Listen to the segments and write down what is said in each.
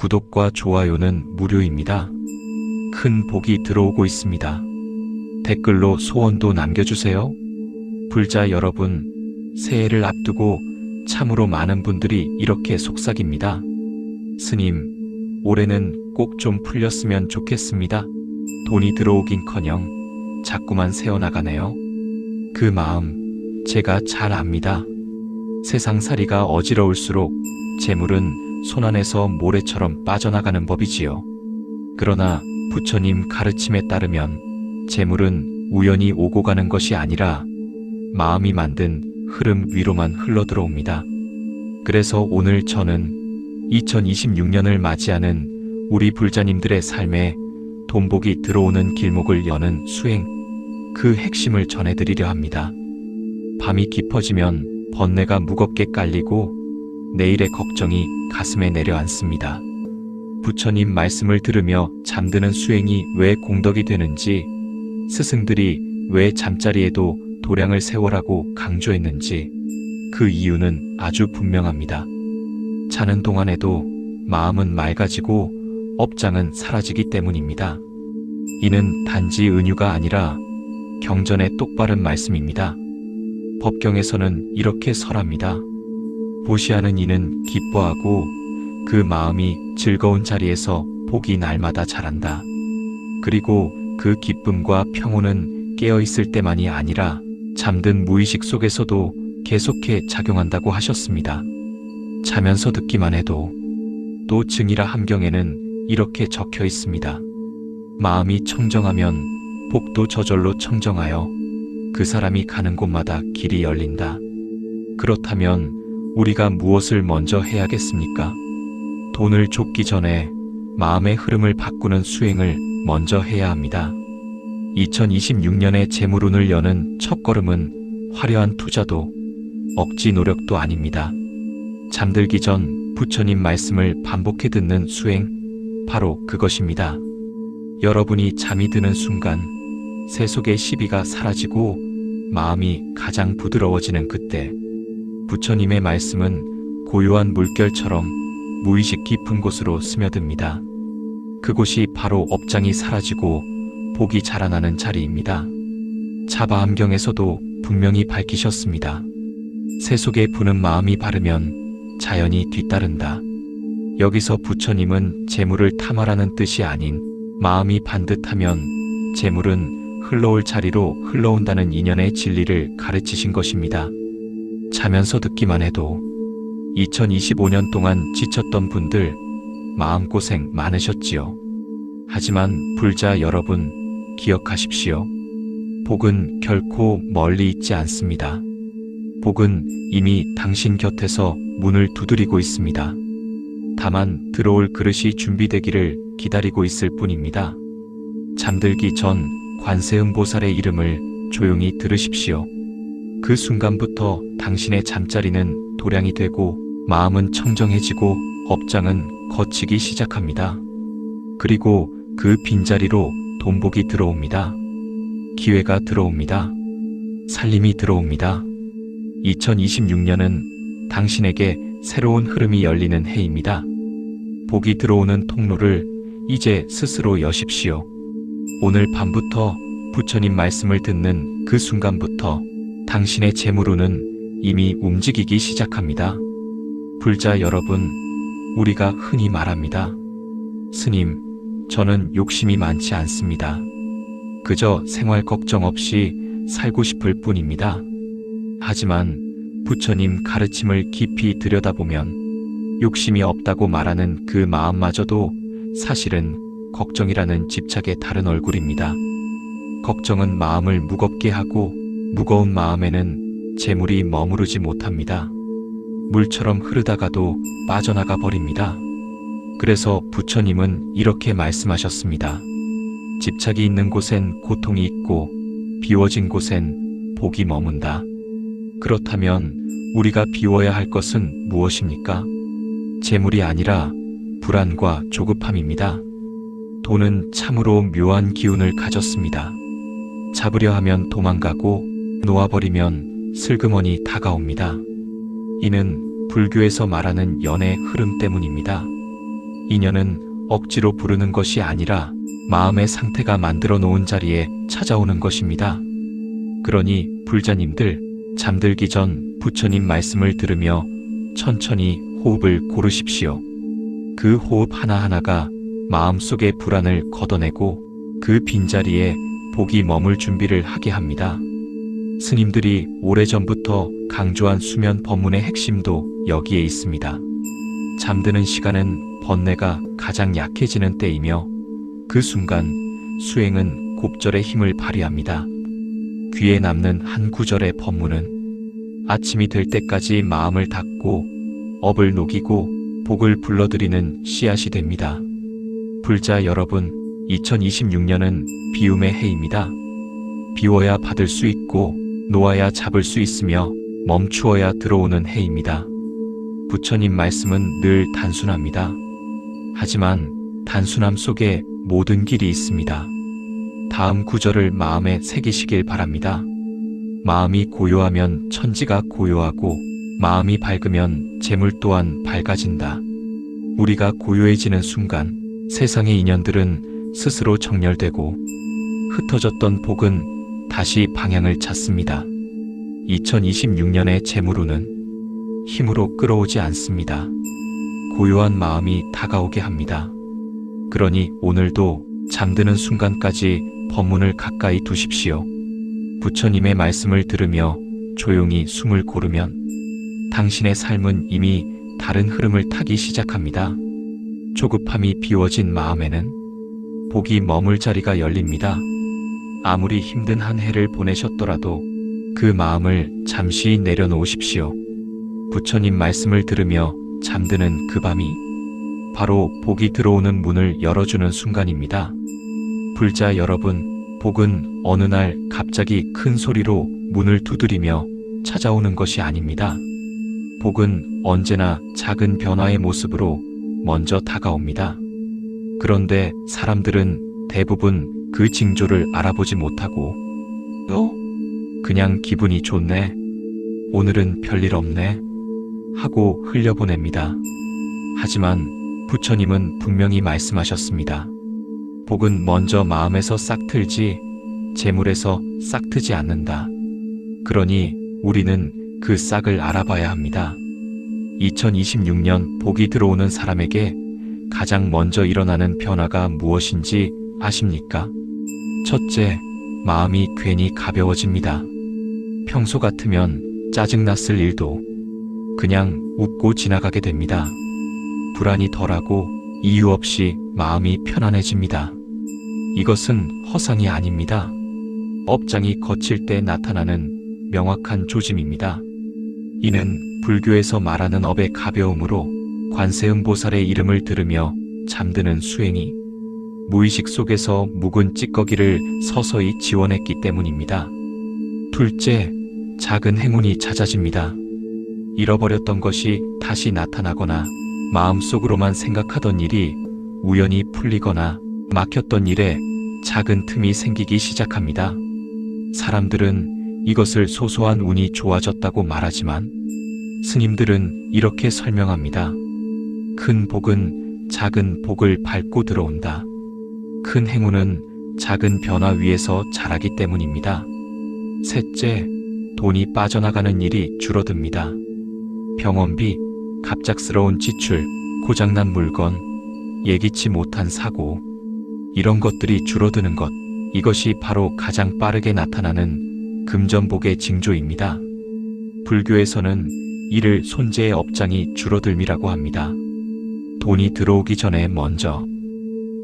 구독과 좋아요는 무료입니다. 큰 복이 들어오고 있습니다. 댓글로 소원도 남겨주세요. 불자 여러분, 새해를 앞두고 참으로 많은 분들이 이렇게 속삭입니다. 스님, 올해는 꼭 좀 풀렸으면 좋겠습니다. 돈이 들어오긴커녕 자꾸만 새어나가네요. 그 마음 제가 잘 압니다. 세상살이가 어지러울수록 재물은 손안에서 모래처럼 빠져나가는 법이지요. 그러나 부처님 가르침에 따르면 재물은 우연히 오고 가는 것이 아니라 마음이 만든 흐름 위로만 흘러들어옵니다. 그래서 오늘 저는 2026년을 맞이하는 우리 불자님들의 삶에 돈복이 들어오는 길목을 여는 수행, 그 핵심을 전해드리려 합니다. 밤이 깊어지면 번뇌가 무겁게 깔리고 내일의 걱정이 가슴에 내려앉습니다. 부처님 말씀을 들으며 잠드는 수행이 왜 공덕이 되는지, 스승들이 왜 잠자리에도 도량을 세워라고 강조했는지 그 이유는 아주 분명합니다. 자는 동안에도 마음은 맑아지고 업장은 사라지기 때문입니다. 이는 단지 은유가 아니라 경전의 똑바른 말씀입니다. 법경에서는 이렇게 설합니다. 보시하는 이는 기뻐하고 그 마음이 즐거운 자리에서 복이 날마다 자란다. 그리고 그 기쁨과 평온은 깨어있을 때만이 아니라 잠든 무의식 속에서도 계속해 작용한다고 하셨습니다. 자면서 듣기만 해도. 또 증이라 함경에는 이렇게 적혀 있습니다. 마음이 청정하면 복도 저절로 청정하여 그 사람이 가는 곳마다 길이 열린다. 그렇다면 우리가 무엇을 먼저 해야겠습니까? 돈을 쫓기 전에 마음의 흐름을 바꾸는 수행을 먼저 해야 합니다. 2026년의 재물운을 여는 첫걸음은 화려한 투자도 억지 노력도 아닙니다. 잠들기 전 부처님 말씀을 반복해 듣는 수행, 바로 그것입니다. 여러분이 잠이 드는 순간 새 속의 시비가 사라지고 마음이 가장 부드러워지는 그때 부처님의 말씀은 고요한 물결처럼 무의식 깊은 곳으로 스며듭니다. 그곳이 바로 업장이 사라지고 복이 자라나는 자리입니다. 자바함경에서도 분명히 밝히셨습니다. 새 속에 부는 마음이 바르면 자연이 뒤따른다. 여기서 부처님은 재물을 탐하라는 뜻이 아닌 마음이 반듯하면 재물은 흘러올 자리로 흘러온다는 인연의 진리를 가르치신 것입니다. 자면서 듣기만 해도 2025년 동안 지쳤던 분들 마음고생 많으셨지요. 하지만 불자 여러분, 기억하십시오. 복은 결코 멀리 있지 않습니다. 복은 이미 당신 곁에서 문을 두드리고 있습니다. 다만 들어올 그릇이 준비되기를 기다리고 있을 뿐입니다. 잠들기 전 관세음보살의 이름을 조용히 들으십시오. 그 순간부터 당신의 잠자리는 도량이 되고 마음은 청정해지고 업장은 거치기 시작합니다. 그리고 그 빈자리로 돈복이 들어옵니다. 기회가 들어옵니다. 살림이 들어옵니다. 2026년은 당신에게 새로운 흐름이 열리는 해입니다. 복이 들어오는 통로를 이제 스스로 여십시오. 오늘 밤부터 부처님 말씀을 듣는 그 순간부터 당신의 재물운은 이미 움직이기 시작합니다. 불자 여러분, 우리가 흔히 말합니다. 스님, 저는 욕심이 많지 않습니다. 그저 생활 걱정 없이 살고 싶을 뿐입니다. 하지만 부처님 가르침을 깊이 들여다보면 욕심이 없다고 말하는 그 마음마저도 사실은 걱정이라는 집착의 다른 얼굴입니다. 걱정은 마음을 무겁게 하고 무거운 마음에는 재물이 머무르지 못합니다. 물처럼 흐르다가도 빠져나가 버립니다. 그래서 부처님은 이렇게 말씀하셨습니다. 집착이 있는 곳엔 고통이 있고 비워진 곳엔 복이 머문다. 그렇다면 우리가 비워야 할 것은 무엇입니까? 재물이 아니라 불안과 조급함입니다. 돈은 참으로 묘한 기운을 가졌습니다. 잡으려 하면 도망가고 놓아버리면 슬그머니 다가옵니다. 이는 불교에서 말하는 연의 흐름 때문입니다. 인연은 억지로 부르는 것이 아니라 마음의 상태가 만들어 놓은 자리에 찾아오는 것입니다. 그러니 불자님들, 잠들기 전 부처님 말씀을 들으며 천천히 호흡을 고르십시오. 그 호흡 하나하나가 마음속의 불안을 걷어내고 그 빈자리에 복이 머물 준비를 하게 합니다. 스님들이 오래전부터 강조한 수면 법문의 핵심도 여기에 있습니다. 잠드는 시간은 번뇌가 가장 약해지는 때이며 그 순간 수행은 곱절의 힘을 발휘합니다. 귀에 남는 한 구절의 법문은 아침이 될 때까지 마음을 닫고 업을 녹이고 복을 불러들이는 씨앗이 됩니다. 불자 여러분, 2026년은 비움의 해입니다. 비워야 받을 수 있고 놓아야 잡을 수 있으며 멈추어야 들어오는 해입니다. 부처님 말씀은 늘 단순합니다. 하지만 단순함 속에 모든 길이 있습니다. 다음 구절을 마음에 새기시길 바랍니다. 마음이 고요하면 천지가 고요하고 마음이 밝으면 재물 또한 밝아진다. 우리가 고요해지는 순간 세상의 인연들은 스스로 정렬되고 흩어졌던 복은 다시 방향을 찾습니다. 2026년의 재물운은 힘으로 끌어오지 않습니다. 고요한 마음이 다가오게 합니다. 그러니 오늘도 잠드는 순간까지 법문을 가까이 두십시오. 부처님의 말씀을 들으며 조용히 숨을 고르면 당신의 삶은 이미 다른 흐름을 타기 시작합니다. 조급함이 비워진 마음에는 복이 머물 자리가 열립니다. 아무리 힘든 한 해를 보내셨더라도 그 마음을 잠시 내려놓으십시오. 부처님 말씀을 들으며 잠드는 그 밤이 바로 복이 들어오는 문을 열어주는 순간입니다. 불자 여러분, 복은 어느 날 갑자기 큰 소리로 문을 두드리며 찾아오는 것이 아닙니다. 복은 언제나 작은 변화의 모습으로 먼저 다가옵니다. 그런데 사람들은 대부분 그 징조를 알아보지 못하고 그냥 기분이 좋네, 오늘은 별일 없네 하고 흘려보냅니다. 하지만 부처님은 분명히 말씀하셨습니다. 복은 먼저 마음에서 싹 틀지 재물에서 싹 트지 않는다. 그러니 우리는 그 싹을 알아봐야 합니다. 2026년 복이 들어오는 사람에게 가장 먼저 일어나는 변화가 무엇인지 아십니까? 첫째, 마음이 괜히 가벼워집니다. 평소 같으면 짜증났을 일도 그냥 웃고 지나가게 됩니다. 불안이 덜하고 이유 없이 마음이 편안해집니다. 이것은 허상이 아닙니다. 업장이 거칠 때 나타나는 명확한 조짐입니다. 이는 불교에서 말하는 업의 가벼움으로 관세음보살의 이름을 들으며 잠드는 수행이 무의식 속에서 묵은 찌꺼기를 서서히 지워냈기 때문입니다. 둘째, 작은 행운이 잦아집니다. 잃어버렸던 것이 다시 나타나거나 마음속으로만 생각하던 일이 우연히 풀리거나 막혔던 일에 작은 틈이 생기기 시작합니다. 사람들은 이것을 소소한 운이 좋아졌다고 말하지만 스님들은 이렇게 설명합니다. 큰 복은 작은 복을 밟고 들어온다. 큰 행운은 작은 변화 위에서 자라기 때문입니다. 셋째, 돈이 빠져나가는 일이 줄어듭니다. 병원비, 갑작스러운 지출, 고장난 물건, 예기치 못한 사고, 이런 것들이 줄어드는 것, 이것이 바로 가장 빠르게 나타나는 금전복의 징조입니다. 불교에서는 이를 손재의 업장이 줄어들미라고 합니다. 돈이 들어오기 전에 먼저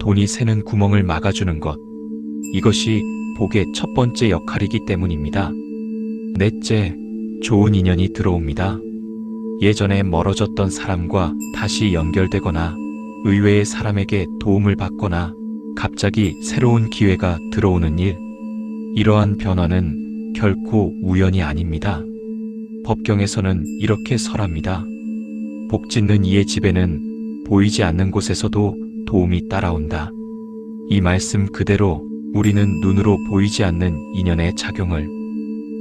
돈이 새는 구멍을 막아주는 것, 이것이 복의 첫 번째 역할이기 때문입니다. 넷째, 좋은 인연이 들어옵니다. 예전에 멀어졌던 사람과 다시 연결되거나 의외의 사람에게 도움을 받거나 갑자기 새로운 기회가 들어오는 일, 이러한 변화는 결코 우연이 아닙니다. 법경에서는 이렇게 설합니다. 복 짓는 이의 집에는 보이지 않는 곳에서도 도움이 따라온다. 이 말씀 그대로 우리는 눈으로 보이지 않는 인연의 작용을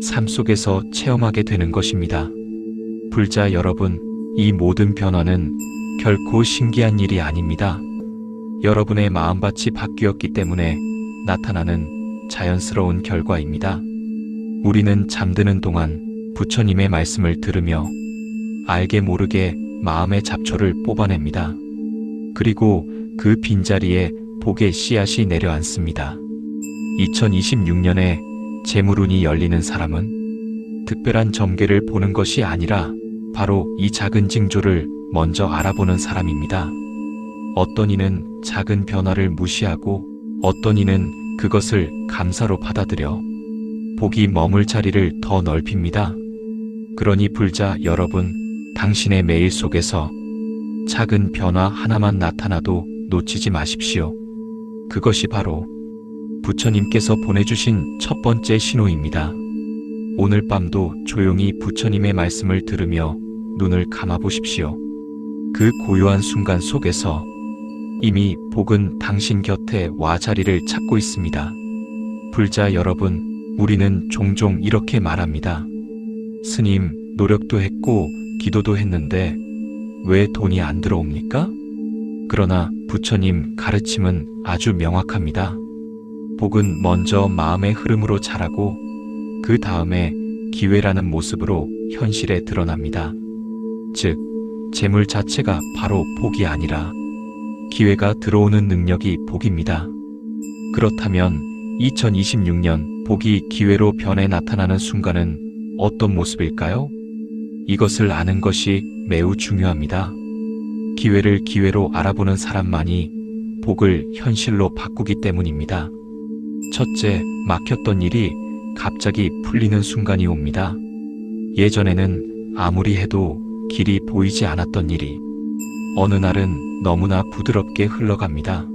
삶 속에서 체험하게 되는 것입니다. 불자 여러분, 이 모든 변화는 결코 신기한 일이 아닙니다. 여러분의 마음밭이 바뀌었기 때문에 나타나는 자연스러운 결과입니다. 우리는 잠드는 동안 부처님의 말씀을 들으며 알게 모르게 마음의 잡초를 뽑아냅니다. 그리고 그 빈자리에 복의 씨앗이 내려앉습니다. 2026년에 재물운이 열리는 사람은 특별한 점괘를 보는 것이 아니라 바로 이 작은 징조를 먼저 알아보는 사람입니다. 어떤 이는 작은 변화를 무시하고 어떤 이는 그것을 감사로 받아들여 복이 머물 자리를 더 넓힙니다. 그러니 불자 여러분, 당신의 매일 속에서 작은 변화 하나만 나타나도 놓치지 마십시오. 그것이 바로 부처님께서 보내주신 첫 번째 신호입니다. 오늘 밤도 조용히 부처님의 말씀을 들으며 눈을 감아보십시오. 그 고요한 순간 속에서 이미 복은 당신 곁에 와 자리를 찾고 있습니다. 불자 여러분, 우리는 종종 이렇게 말합니다. 스님, 노력도 했고 기도도 했는데 왜 돈이 안 들어옵니까? 그러나 부처님 가르침은 아주 명확합니다. 복은 먼저 마음의 흐름으로 자라고 그 다음에 기회라는 모습으로 현실에 드러납니다. 즉, 재물 자체가 바로 복이 아니라 기회가 들어오는 능력이 복입니다. 그렇다면 2026년 복이 기회로 변해 나타나는 순간은 어떤 모습일까요? 이것을 아는 것이 매우 중요합니다. 기회를 기회로 알아보는 사람만이 복을 현실로 바꾸기 때문입니다. 첫째, 막혔던 일이 갑자기 풀리는 순간이 옵니다. 예전에는 아무리 해도 길이 보이지 않았던 일이 어느 날은 너무나 부드럽게 흘러갑니다.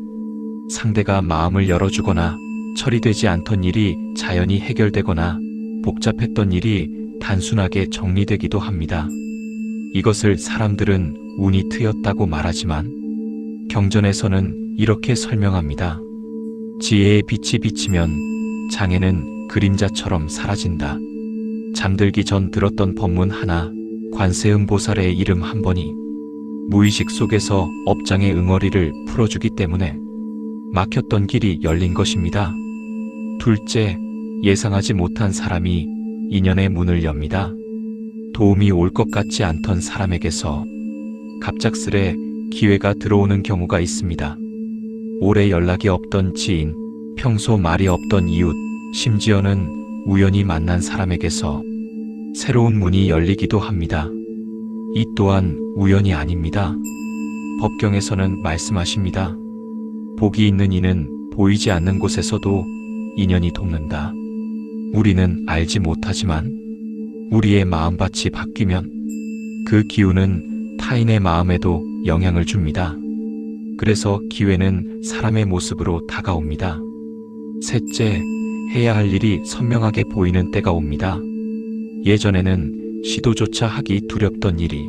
상대가 마음을 열어주거나 처리되지 않던 일이 자연히 해결되거나 복잡했던 일이 단순하게 정리되기도 합니다. 이것을 사람들은 운이 트였다고 말하지만 경전에서는 이렇게 설명합니다. 지혜의 빛이 비치면 장애는 그림자처럼 사라진다. 잠들기 전 들었던 법문 하나, 관세음보살의 이름 한 번이 무의식 속에서 업장의 응어리를 풀어주기 때문에 막혔던 길이 열린 것입니다. 둘째, 예상하지 못한 사람이 인연의 문을 엽니다. 도움이 올 것 같지 않던 사람에게서 갑작스레 기회가 들어오는 경우가 있습니다. 오래 연락이 없던 지인, 평소 말이 없던 이웃, 심지어는 우연히 만난 사람에게서 새로운 문이 열리기도 합니다. 이 또한 우연이 아닙니다. 법경에서는 말씀하십니다. 복이 있는 이는 보이지 않는 곳에서도 인연이 돕는다. 우리는 알지 못하지만 우리의 마음밭이 바뀌면 그 기운은 타인의 마음에도 영향을 줍니다. 그래서 기회는 사람의 모습으로 다가옵니다. 셋째, 해야 할 일이 선명하게 보이는 때가 옵니다. 예전에는 시도조차 하기 두렵던 일이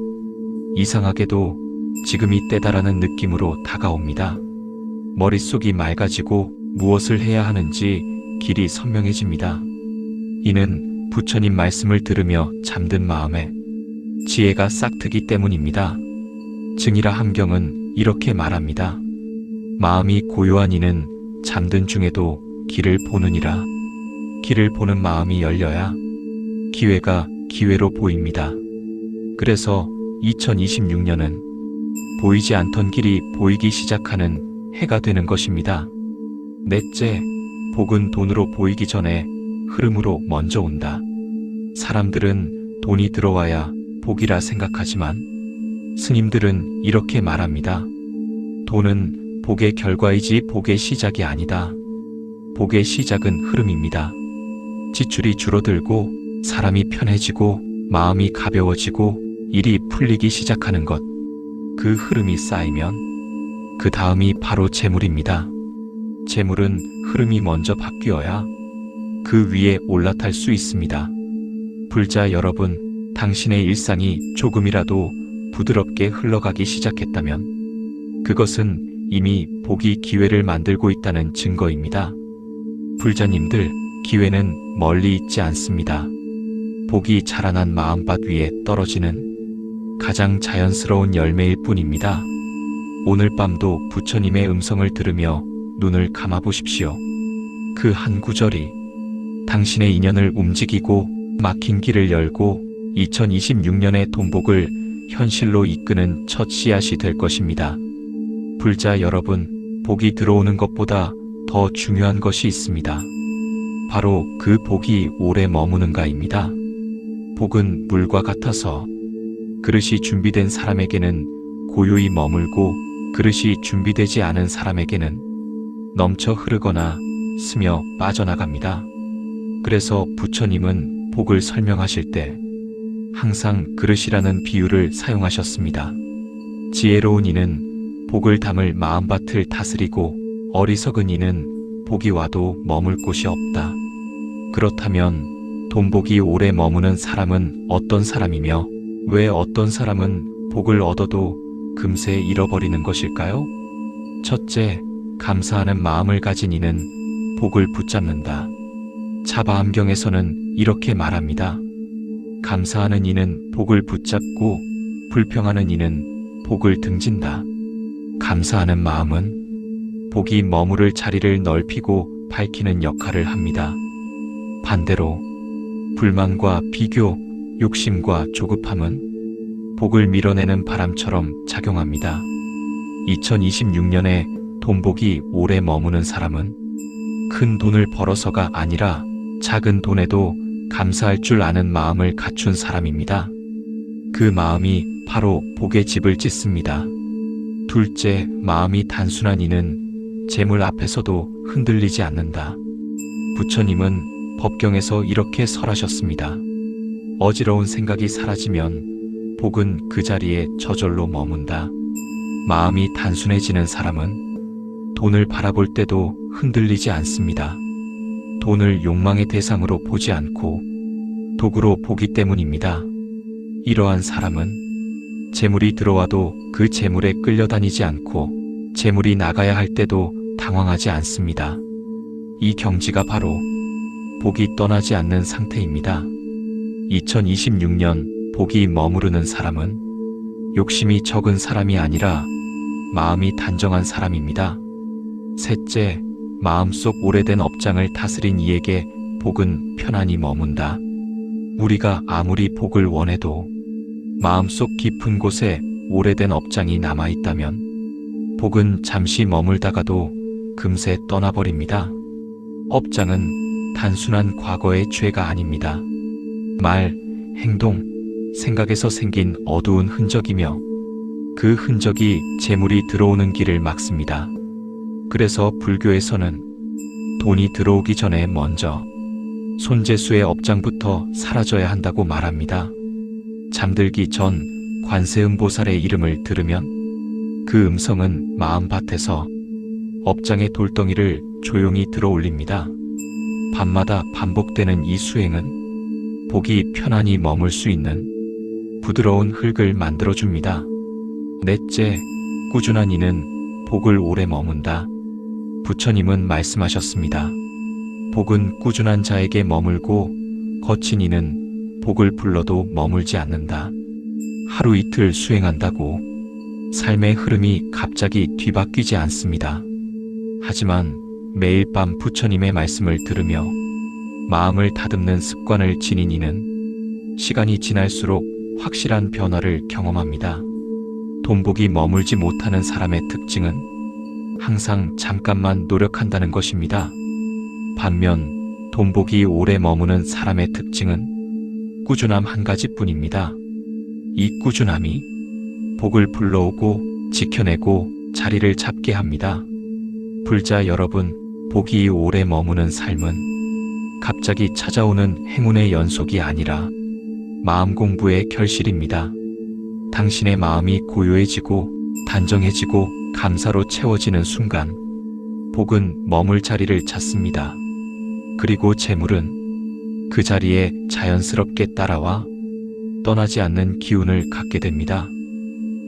이상하게도 지금이 때다라는 느낌으로 다가옵니다. 머릿속이 맑아지고 무엇을 해야 하는지 길이 선명해집니다. 이는 부처님 말씀을 들으며 잠든 마음에 지혜가 싹트기 때문입니다. 증이라 함경은 이렇게 말합니다. 마음이 고요한 이는 잠든 중에도 길을 보느니라. 길을 보는 마음이 열려야 기회가 기회로 보입니다. 그래서 2026년은 보이지 않던 길이 보이기 시작하는 해가 되는 것입니다. 넷째, 복은 돈으로 보이기 전에 흐름으로 먼저 온다. 사람들은 돈이 들어와야 복이라 생각하지만 스님들은 이렇게 말합니다. 돈은 복의 결과이지 복의 시작이 아니다. 복의 시작은 흐름입니다. 지출이 줄어들고 사람이 편해지고 마음이 가벼워지고 일이 풀리기 시작하는 것. 그 흐름이 쌓이면 그 다음이 바로 재물입니다. 재물은 흐름이 먼저 바뀌어야 그 위에 올라탈 수 있습니다. 불자 여러분, 당신의 일상이 조금이라도 부드럽게 흘러가기 시작했다면 그것은 이미 복이 기회를 만들고 있다는 증거입니다. 불자님들, 기회는 멀리 있지 않습니다. 복이 자라난 마음밭 위에 떨어지는 가장 자연스러운 열매일 뿐입니다. 오늘 밤도 부처님의 음성을 들으며 눈을 감아 보십시오. 그 한 구절이 당신의 인연을 움직이고 막힌 길을 열고 2026년의 돈복을 현실로 이끄는 첫 씨앗이 될 것입니다. 불자 여러분, 복이 들어오는 것보다 더 중요한 것이 있습니다. 바로 그 복이 오래 머무는가입니다. 복은 물과 같아서 그릇이 준비된 사람에게는 고요히 머물고 그릇이 준비되지 않은 사람에게는 넘쳐 흐르거나 스며 빠져나갑니다. 그래서 부처님은 복을 설명하실 때 항상 그릇이라는 비유를 사용하셨습니다. 지혜로운 이는 복을 담을 마음밭을 다스리고 어리석은 이는 복이 와도 머물 곳이 없다. 그렇다면 돈복이 오래 머무는 사람은 어떤 사람이며 왜 어떤 사람은 복을 얻어도 금세 잃어버리는 것일까요? 첫째, 감사하는 마음을 가진 이는 복을 붙잡는다. 차바암경에서는 이렇게 말합니다. 감사하는 이는 복을 붙잡고 불평하는 이는 복을 등진다. 감사하는 마음은 복이 머무를 자리를 넓히고 밝히는 역할을 합니다. 반대로 불만과 비교, 욕심과 조급함은 복을 밀어내는 바람처럼 작용합니다. 2026년에 돈복이 오래 머무는 사람은 큰 돈을 벌어서가 아니라 작은 돈에도 감사할 줄 아는 마음을 갖춘 사람입니다. 그 마음이 바로 복의 집을 짓습니다. 둘째, 마음이 단순한 이는 재물 앞에서도 흔들리지 않는다. 부처님은 법경에서 이렇게 설하셨습니다. 어지러운 생각이 사라지면 복은 그 자리에 저절로 머문다. 마음이 단순해지는 사람은 돈을 바라볼 때도 흔들리지 않습니다. 돈을 욕망의 대상으로 보지 않고 도구로 보기 때문입니다. 이러한 사람은 재물이 들어와도 그 재물에 끌려다니지 않고 재물이 나가야 할 때도 당황하지 않습니다. 이 경지가 바로 복이 떠나지 않는 상태입니다. 2026년 복이 머무르는 사람은 욕심이 적은 사람이 아니라 마음이 단정한 사람입니다. 셋째, 마음속 오래된 업장을 다스린 이에게 복은 편안히 머문다. 우리가 아무리 복을 원해도 마음속 깊은 곳에 오래된 업장이 남아있다면 복은 잠시 머물다가도 금세 떠나버립니다. 업장은 단순한 과거의 죄가 아닙니다. 말, 행동, 생각에서 생긴 어두운 흔적이며 그 흔적이 재물이 들어오는 길을 막습니다. 그래서 불교에서는 돈이 들어오기 전에 먼저 손재수의 업장부터 사라져야 한다고 말합니다. 잠들기 전 관세음보살의 이름을 들으면 그 음성은 마음밭에서 업장의 돌덩이를 조용히 들어올립니다. 밤마다 반복되는 이 수행은 복이 편안히 머물 수 있는 부드러운 흙을 만들어줍니다. 넷째, 꾸준한 이는 복을 오래 머문다. 부처님은 말씀하셨습니다. 복은 꾸준한 자에게 머물고 거친 이는 복을 불러도 머물지 않는다. 하루 이틀 수행한다고 삶의 흐름이 갑자기 뒤바뀌지 않습니다. 하지만 매일 밤 부처님의 말씀을 들으며 마음을 다듬는 습관을 지닌 이는 시간이 지날수록 확실한 변화를 경험합니다. 돈복이 머물지 못하는 사람의 특징은 항상 잠깐만 노력한다는 것입니다. 반면 돈복이 오래 머무는 사람의 특징은 꾸준함 한 가지뿐입니다. 이 꾸준함이 복을 불러오고 지켜내고 자리를 잡게 합니다. 불자 여러분, 복이 오래 머무는 삶은 갑자기 찾아오는 행운의 연속이 아니라 마음 공부의 결실입니다. 당신의 마음이 고요해지고 단정해지고 감사로 채워지는 순간 복은 머물 자리를 찾습니다. 그리고 재물은 그 자리에 자연스럽게 따라와 떠나지 않는 기운을 갖게 됩니다.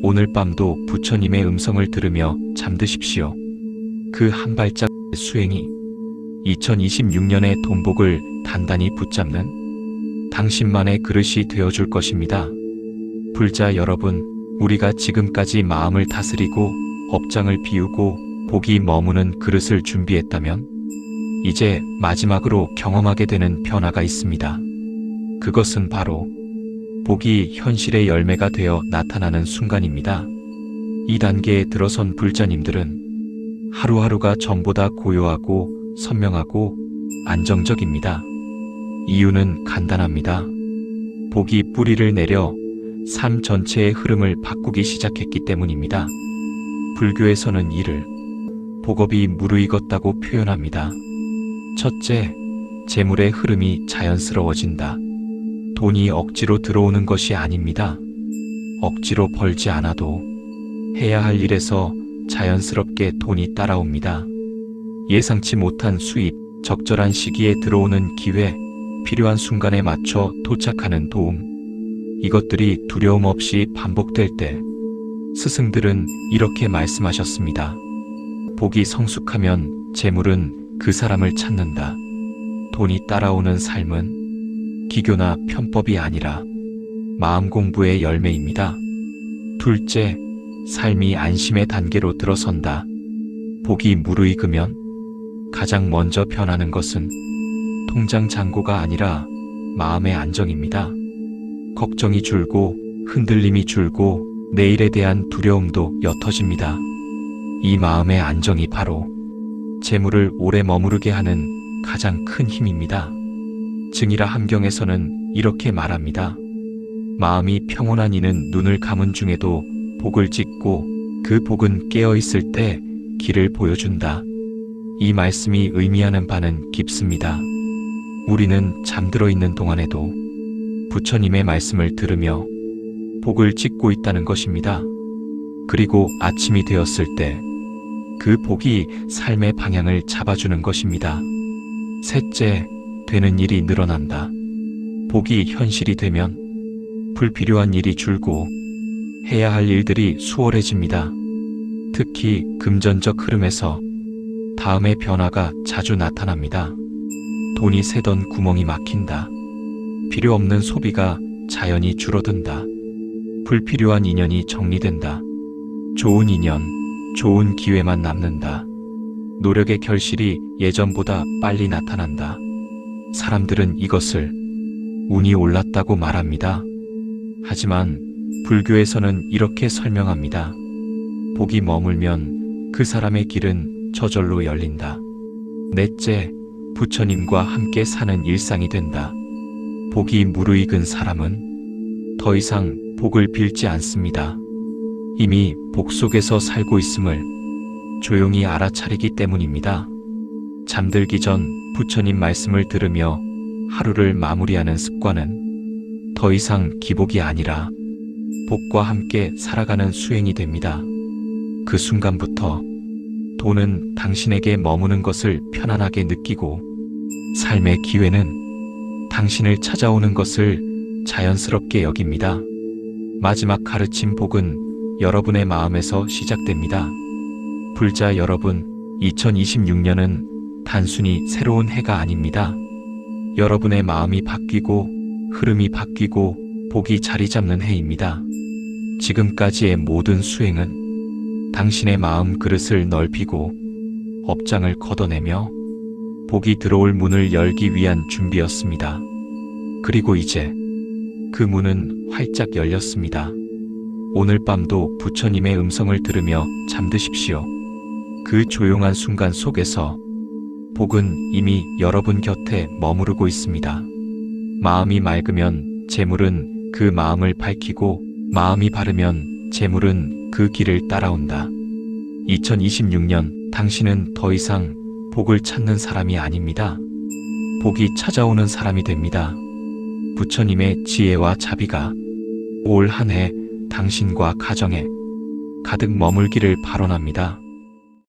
오늘 밤도 부처님의 음성을 들으며 잠드십시오. 그 한 발짝 수행이 2026년의 돈복을 단단히 붙잡는 당신만의 그릇이 되어줄 것입니다. 불자 여러분, 우리가 지금까지 마음을 다스리고 업장을 비우고 복이 머무는 그릇을 준비했다면 이제 마지막으로 경험하게 되는 변화가 있습니다. 그것은 바로 복이 현실의 열매가 되어 나타나는 순간입니다. 이 단계에 들어선 불자님들은 하루하루가 전보다 고요하고 선명하고 안정적입니다. 이유는 간단합니다. 복이 뿌리를 내려 삶 전체의 흐름을 바꾸기 시작했기 때문입니다. 불교에서는 이를 복업이 무르익었다고 표현합니다. 첫째, 재물의 흐름이 자연스러워진다. 돈이 억지로 들어오는 것이 아닙니다. 억지로 벌지 않아도 해야 할 일에서 자연스럽게 돈이 따라옵니다. 예상치 못한 수입, 적절한 시기에 들어오는 기회, 필요한 순간에 맞춰 도착하는 도움, 이것들이 두려움 없이 반복될 때 스승들은 이렇게 말씀하셨습니다. 복이 성숙하면 재물은 그 사람을 찾는다. 돈이 따라오는 삶은 기교나 편법이 아니라 마음 공부의 열매입니다. 둘째, 삶이 안심의 단계로 들어선다. 복이 무르익으면 가장 먼저 변하는 것은 통장 잔고가 아니라 마음의 안정입니다. 걱정이 줄고 흔들림이 줄고 내일에 대한 두려움도 옅어집니다. 이 마음의 안정이 바로 재물을 오래 머무르게 하는 가장 큰 힘입니다. 증이라 함경에서는 이렇게 말합니다. 마음이 평온한 이는 눈을 감은 중에도 복을 짓고 그 복은 깨어있을 때 길을 보여준다. 이 말씀이 의미하는 바는 깊습니다. 우리는 잠들어 있는 동안에도 부처님의 말씀을 들으며 복을 짓고 있다는 것입니다. 그리고 아침이 되었을 때 그 복이 삶의 방향을 잡아주는 것입니다. 셋째, 되는 일이 늘어난다. 복이 현실이 되면 불필요한 일이 줄고 해야 할 일들이 수월해집니다. 특히 금전적 흐름에서 다음의 변화가 자주 나타납니다. 돈이 새던 구멍이 막힌다. 필요 없는 소비가 자연히 줄어든다. 불필요한 인연이 정리된다. 좋은 인연, 좋은 기회만 남는다. 노력의 결실이 예전보다 빨리 나타난다. 사람들은 이것을 운이 올랐다고 말합니다. 하지만 불교에서는 이렇게 설명합니다. 복이 머물면 그 사람의 길은 저절로 열린다. 넷째, 부처님과 함께 사는 일상이 된다. 복이 무르익은 사람은 더 이상 복을 빌지 않습니다. 이미 복 속에서 살고 있음을 조용히 알아차리기 때문입니다. 잠들기 전 부처님 말씀을 들으며 하루를 마무리하는 습관은 더 이상 기복이 아니라 복과 함께 살아가는 수행이 됩니다. 그 순간부터 돈은 당신에게 머무는 것을 편안하게 느끼고 삶의 기회는 당신을 찾아오는 것을 자연스럽게 여깁니다. 마지막 가르침 복은 여러분의 마음에서 시작됩니다. 불자 여러분, 2026년은 단순히 새로운 해가 아닙니다. 여러분의 마음이 바뀌고 흐름이 바뀌고 복이 자리 잡는 해입니다. 지금까지의 모든 수행은 당신의 마음 그릇을 넓히고 업장을 걷어내며 복이 들어올 문을 열기 위한 준비였습니다. 그리고 이제 그 문은 활짝 열렸습니다. 오늘 밤도 부처님의 음성을 들으며 잠드십시오. 그 조용한 순간 속에서 복은 이미 여러분 곁에 머무르고 있습니다. 마음이 맑으면 재물은 그 마음을 밝히고 마음이 바르면 재물은 그 길을 따라온다. 2026년 당신은 더 이상 복을 찾는 사람이 아닙니다. 복이 찾아오는 사람이 됩니다. 부처님의 지혜와 자비가 올 한 해 당신과 가정에 가득 머물기를 발언합니다.